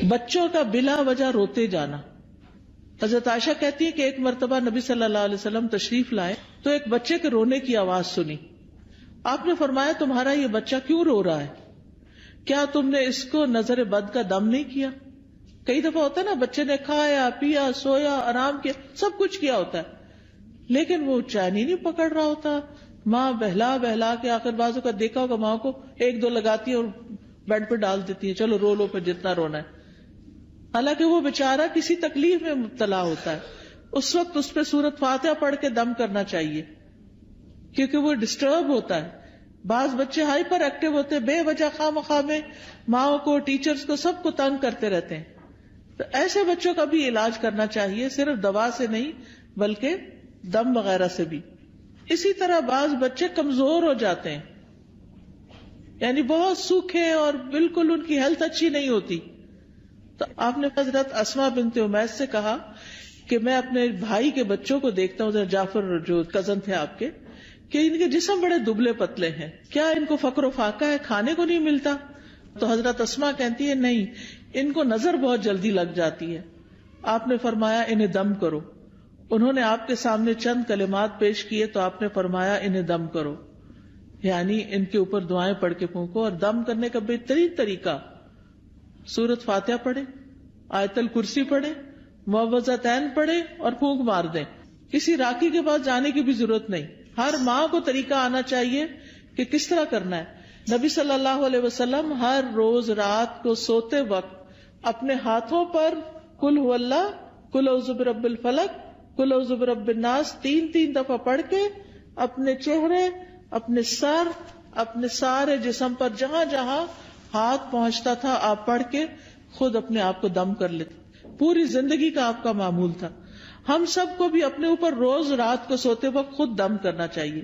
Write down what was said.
بچوں کا بلا وجہ روتے جانا. حضرت عائشہ کہتی ہے کہ ایک مرتبہ نبی صلی اللہ علیہ وسلم تشریف لائے تو ایک بچے کے رونے کی آواز سنی. آپ نے فرمایا تمہارا یہ بچہ کیوں رو رہا ہے؟ کیا تم نے اس کو نظر بد کا دم نہیں کیا؟ کئی دفعہ ہوتا ہے نا، بچے نے کھایا پیا سویا آرام کیا سب کچھ کیا ہوتا ہے لیکن وہ چین ہی نہیں پکڑ رہا ہوتا. ماں بہلا بہلا کے آخر بازو کا دیکھا ہوگا ماں کو ایک دو لگاتی ہے اور بیڈ پہ ڈال دیتی ہے، چلو رو لو پھر جتنا رونا ہے. حالانکہ وہ بیچارہ کسی تکلیف میں مبتلا ہوتا ہے، اس وقت اس پہ سورۃ فاتحہ پڑھ کے دم کرنا چاہیے کیونکہ وہ ڈسٹرب ہوتا ہے. بعض بچے ہائپر ایکٹیو ہوتے ہیں، بے وجہ خواہ مخواہ میں ماں کو ٹیچرز کو سب کو تنگ کرتے رہتے ہیں. تو ایسے بچوں کا بھی علاج کرنا چاہیے، صرف دوا سے نہیں بلکہ دم وغیرہ سے بھی. اسی طرح بعض بچے کمزور ہو جاتے ہیں، یعنی بہت سوکھے اور بالکل ان کی ہیلتھ اچھی نہیں ہوتی. تو آپ نے حضرت اسماء بنت امیس سے کہا کہ میں اپنے بھائی کے بچوں کو دیکھتا ہوں، حضرت جعفر جو کزن تھے آپ کے، کہ ان کے جسم بڑے دبلے پتلے ہیں، کیا ان کو فقر و فاقہ ہے، کھانے کو نہیں ملتا؟ تو حضرت اسماء کہتی ہے نہیں، ان کو نظر بہت جلدی لگ جاتی ہے. آپ نے فرمایا انہیں دم کرو. انہوں نے آپ کے سامنے چند کلمات پیش کیے تو آپ نے فرمایا انہیں دم کرو، یعنی ان کے اوپر دعائیں پڑھ کے پھونکو. اور دم کرنے کا بہترین طریقہ سورۃ فاتحہ پڑھے، آیت الکرسی پڑھے، معوذتین پڑھے اور پھونک مار دیں. کسی راکی کے پاس جانے کی بھی ضرورت نہیں. ہر ماں کو طریقہ آنا چاہیے کہ کس طرح کرنا ہے. نبی صلی اللہ علیہ وسلم ہر روز رات کو سوتے وقت اپنے ہاتھوں پر قل هو اللہ، قل اعوذ برب الفلق، قل اعوذ برب الناس 3 دفعہ پڑھ کے اپنے چہرے، اپنے سر، اپنے سارے جسم پر جہاں جہاں ہاتھ پہنچتا تھا آپ پڑھ کے خود اپنے آپ کو دم کر لیتے. پوری زندگی کا آپ کا معمول تھا. ہم سب کو بھی اپنے اوپر روز رات کو سوتے وقت خود دم کرنا چاہیے.